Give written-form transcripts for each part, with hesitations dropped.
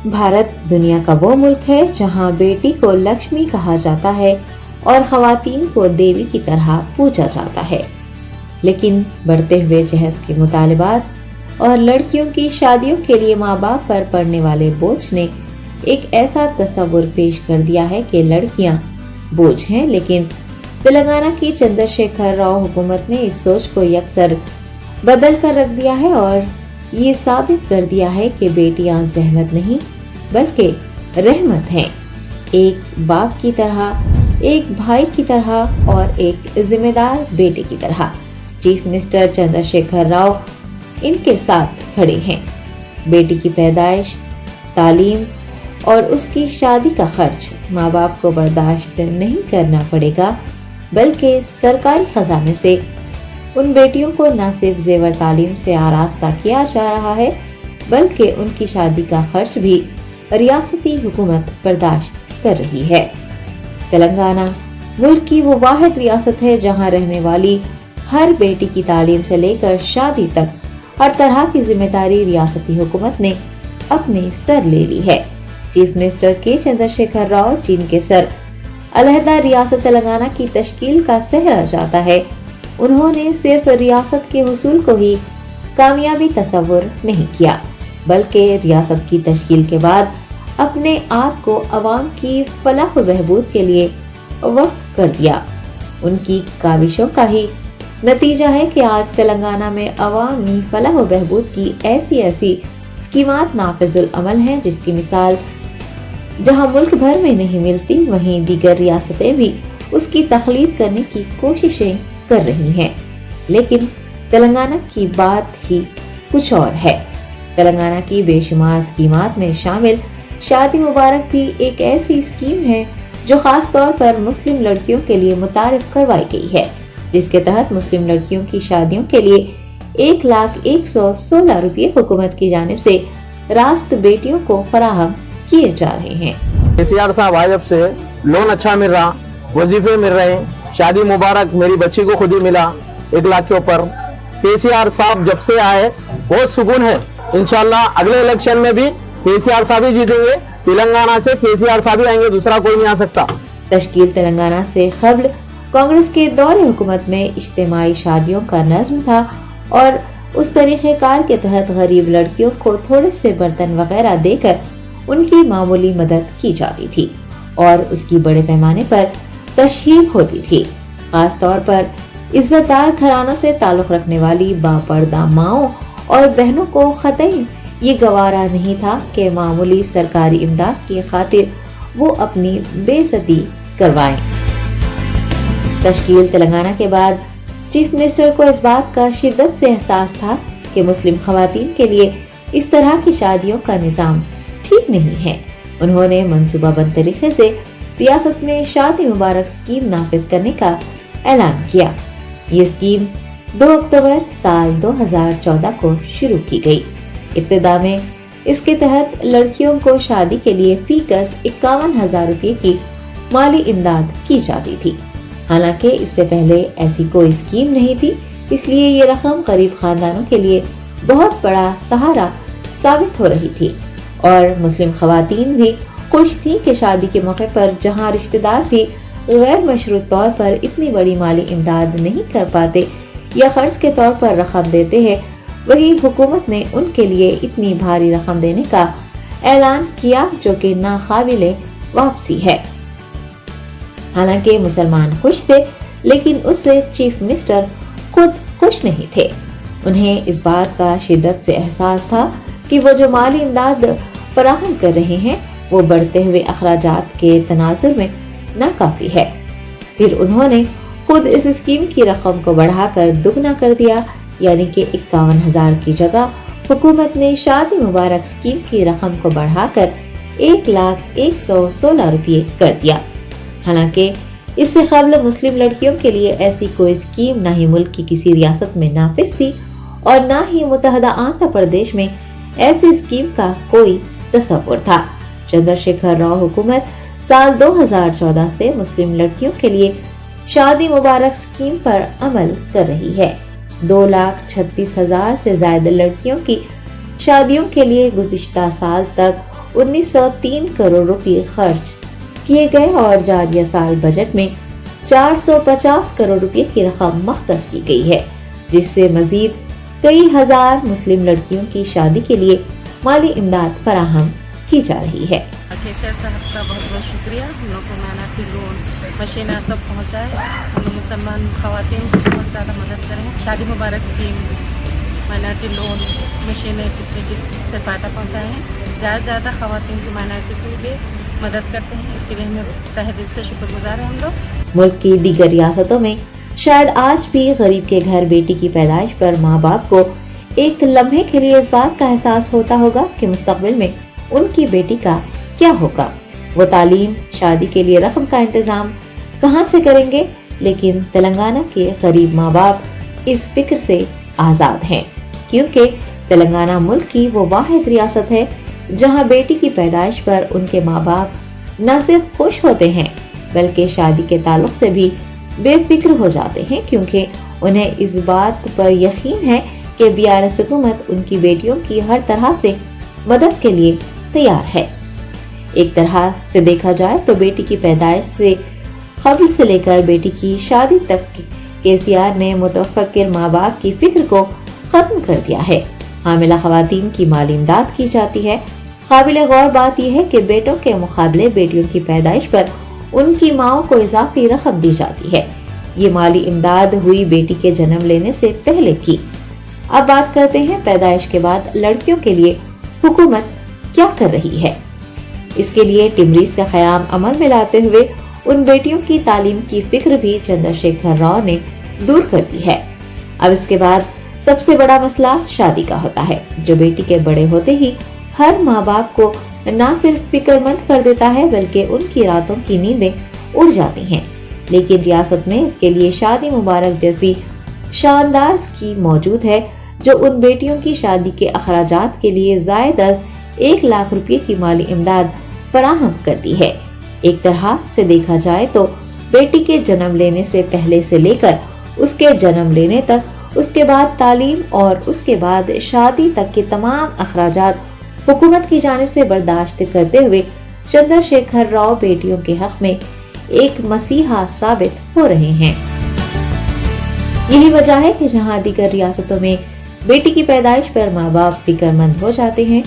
भारत दुनिया का वो मुल्क है जहाँ बेटी को लक्ष्मी कहा जाता है और खवातीन को देवी की तरह पूजा जाता है, लेकिन बढ़ते हुए जहेज के मुतालिबात और लड़कियों की शादियों के लिए माँ बाप पर पड़ने वाले बोझ ने एक ऐसा तस्वुर पेश कर दिया है कि लड़कियां बोझ हैं। लेकिन तेलंगाना की चंद्रशेखर राव हुकूमत ने इस सोच को यकसर बदल कर रख दिया है और ये साबित कर दिया है कि बेटियां जहमत नहीं बल्कि रहमत हैं। एक बाप की तरह, एक भाई की तरह और एक जिम्मेदार बेटे की तरह चीफ मिनिस्टर चंद्रशेखर राव इनके साथ खड़े हैं। बेटी की पैदाइश, तालीम और उसकी शादी का खर्च माँ बाप को बर्दाश्त नहीं करना पड़ेगा, बल्कि सरकारी खजाने से उन बेटियों को न सिर्फ जेवर तालीम से आरास्ता किया जा रहा है, बल्कि उनकी शादी का खर्च भी रियासती हुकूमत बर्दाश्त कर रही है। तेलंगाना मुल्क की वो वाहिद रियासत है जहाँ रहने वाली हर बेटी की तालीम से लेकर शादी तक हर तरह की जिम्मेदारी रियासती हुकूमत ने अपने सर ले ली है। चीफ मिनिस्टर के चंद्रशेखर राव जिनके सर अलहदा रियासत तेलंगाना की तश्कील का सहरा जाता है, उन्होंने सिर्फ रियासत के हुसूल को ही कामयाबी तस्वुर नहीं किया, बल्कि रियासत की तश्कील के बाद अपने आप को अवाम की फलाह व बहबूद के लिए वक्फ कर दिया। उनकी काविशों का ही नतीजा है कि आज तेलंगाना में अवामी फलाह व बहबूद की ऐसी स्कीमात नाफिजुल अमल हैं, जिसकी मिसाल जहां मुल्क भर में नहीं मिलती, वहीं दीगर रियासतें भी उसकी तख्लीद करने की कोशिशें कर रही हैं। लेकिन तेलंगाना की बात ही कुछ और है। तेलंगाना की बेशुमार स्कीमात में शामिल शादी मुबारक भी एक ऐसी स्कीम है जो खास तौर पर मुस्लिम लड़कियों के लिए मुतारिफ करवाई गई है, जिसके तहत मुस्लिम लड़कियों की शादियों के लिए 1,116 रुपये हुकूमत की जानिब से रास्त बेटियों को फराहम किए जा रहे हैं। केसीआर साहब आए जब से लोन अच्छा मिल रहा, वजीफे मिल रहे, शादी मुबारक मेरी बच्ची को खुद ही मिला 1 लाख के ऊपर। केसीआर साहब जब से आए बहुत सुकून है। इंशाल्लाह अगले इलेक्शन में भी केसीआर साहब ही जीतेंगे। तेलंगाना से केसीआर साहब ही आएंगे, दूसरा कोई नहीं आ सकता। तश्कील तेलंगाना से कबल कांग्रेस के दौरे हुकूमत में इज्तिमाई शादियों का नज़्म था और उस तरीक़ेकार के तहत गरीब लड़कियों को थोड़े से बर्तन वगैरह देकर उनकी मामूली मदद की जाती थी और उसकी बड़े पैमाने पर तशहीर होती थी। खास तौर पर इज्जतदार घरानों से ताल्लुक़ रखने वाली बापर्दा माओं और बहनों को ख़तई ये गवारा नहीं था कि मामूली सरकारी इमदाद की खातिर वो अपनी बेइज्जती करवाएं। तश्कील तेलंगाना के बाद चीफ मिनिस्टर को इस बात का शिद्दत से एहसास था कि मुस्लिम खवातीन के लिए इस तरह की शादियों का निज़ाम ठीक नहीं है। उन्होंने मंसूबाबंद तरीके से रियासत में शादी मुबारक स्कीम नाफिज करने का ऐलान किया। ये स्कीम 2 अक्टूबर साल 2014 को शुरू की गई। इब्तिदा में इसके तहत लड़कियों को शादी के लिए फीकस 51,000 रुपये की माली इमदाद की जाती थी। हालांकि इससे पहले ऐसी कोई स्कीम नहीं थी, इसलिए ये रकम गरीब खानदानों के लिए बहुत बड़ा सहारा साबित हो रही थी और मुस्लिम खवातीन भी खुश थी कि शादी के मौके पर जहां रिश्तेदार भी गैर मशरूत तौर पर इतनी बड़ी माली इमदाद नहीं कर पाते या खर्च के तौर पर रकम देते हैं, वही हुकूमत ने उनके लिए इतनी भारी रकम देने का ऐलान किया जो कि नाकाबिले वापसी है। हालांकि मुसलमान खुश थे, लेकिन उससे चीफ मिनिस्टर खुद खुश नहीं थे। उन्हें इस बात का शिद्दत से एहसास था कि वो जो माली इमदाद फराहम कर रहे हैं वो बढ़ते हुए अखराजात के तनाजुर में नाकाफी है। फिर उन्होंने खुद इस स्कीम की रकम को बढ़ाकर दुगना कर दिया, यानी कि 51,000 की जगह हुकूमत ने शादी मुबारक स्कीम की रकम को बढ़ाकर 1,116 रुपये कर दिया। हालांकि इससे कबल मुस्लिम लड़कियों के लिए ऐसी कोई स्कीम न ही मुल्क की किसी रियासत में नाफिज थी और न ही मुत्तहदा आंध्र प्रदेश में ऐसी स्कीम का कोई तस्वुर था। चंद्रशेखर राव हुकूमत साल 2014 से मुस्लिम लड़कियों के लिए शादी मुबारक स्कीम पर अमल कर रही है। 2,36,000 से ज्यादा लड़कियों की शादियों के लिए गुज़िश्ता साल तक 1903 करोड़ रुपए खर्च किए गए और जारिया साल बजट में 450 करोड़ रुपए की रकम मख्तस की गई है, जिससे मजीद कई हजार मुस्लिम लड़कियों की शादी के लिए माली इमदाद फराहम की जा रही है। केसीआर साहब का बहुत बहुत शुक्रिया, हम लोग को माइनॉरिटी लोन मशीना सब पहुँचाए, हम लोग मुसलमान खवातीन को बहुत ज़्यादा मदद करें। शादी मुबारक स्कीम, माइनॉरिटी लोन मशीनें कितने से फ़ायदा पहुँचाए हैं, ज़्यादा से ज़्यादा खवातीन की माइनॉरिटी को भी मदद करते हैं, इसके लिए हमें तहे दिल से शुक्रगुजार हैं हम लोग। मुल्क की दीगर रियासतों में शायद आज भी गरीब के घर बेटी की पैदाइश पर माँ बाप को एक लम्हे के लिए इस बात का एहसास होता होगा कि मुस्तकबिल में उनकी बेटी का क्या होगा, वो तालीम, शादी के लिए रकम का इंतजाम कहाँ से करेंगे। लेकिन तेलंगाना के गरीब माँ बाप इस फिक्र से आजाद हैं, क्योंकि तेलंगाना मुल्क की वो वाहिद रियासत है जहाँ बेटी की पैदाइश पर उनके माँ बाप न सिर्फ खुश होते हैं बल्कि शादी के ताल्लुक से भी बेफिक्र हो जाते हैं, क्योंकि उन्हें इस बात पर यकीन है कि BRS हुकूमत उनकी बेटियों की हर तरह से मदद के लिए तैयार है। एक तरह से देखा जाए तो बेटी की पैदाइश से कब्ल से लेकर बेटी की शादी तक केसीआर ने मुतफक्किर माँ बाप की फिक्र को खत्म कर दिया है। हामिला खवातीन की माली इमदाद की जाती है। काबिल गौर बात यह है कि बेटों के मुकाबले बेटियों की पैदाइश पर उनकी माओं को इजाफी रकम दी जाती है। ये माली इमदाद हुई बेटी के जन्म लेने से पहले की। अब बात करते हैं पैदाइश के बाद लड़कियों के लिए हुकूमत क्या कर रही है। इसके लिए टिमरीज का क़याम अमल में लाते हुए उन बेटियों की तालीम की फिक्र भी चंद्रशेखर राव ने दूर कर दी है। अब इसके बाद सबसे बड़ा मसला शादी का होता है, जो बेटी के बड़े होते ही हर माँ बाप को न सिर्फ फिक्रमंद कर देता है बल्कि उनकी रातों की नींदें उड़ जाती हैं। लेकिन रियासत में इसके लिए शादी मुबारक जैसी शानदार स्कीम मौजूद है जो उन बेटियों की शादी के अखराजात के लिए ज़ायद 1 लाख रुपए की माली इमदाद फराहम करती है। एक तरह से देखा जाए तो बेटी के जन्म लेने से पहले से लेकर उसके जन्म लेने तक, उसके बाद तालीम और उसके बाद शादी तक के तमाम अखराजात हुकूमत की जानिब से बर्दाश्त करते हुए चंद्रशेखर राव बेटियों के हक में एक मसीहा साबित हो रहे हैं। यही वजह है कि जहां दीगर रियासतों में बेटी की पैदाइश पर माँ बाप फिक्रमंद हो जाते हैं,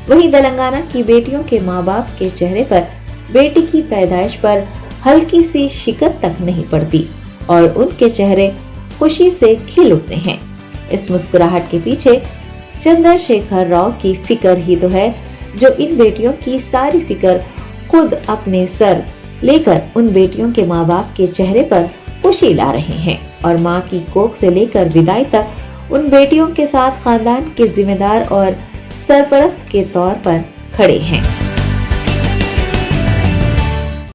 वहीं तेलंगाना की बेटियों के माँ बाप के चेहरे पर बेटी की पैदाइश पर हल्की सी शिकन तक नहीं पड़ती और उनके चेहरे खुशी से खिल उठते हैं। इस मुस्कुराहट के पीछे चंद्रशेखर राव की फिक्र ही तो है, जो इन बेटियों की सारी फिक्र खुद अपने सर लेकर उन बेटियों के माँ बाप के चेहरे पर खुशी ला रहे हैं और माँ की कोख से लेकर विदाई तक उन बेटियों के साथ खानदान के जिम्मेदार और सरपरस्त के तौर पर खड़े हैं।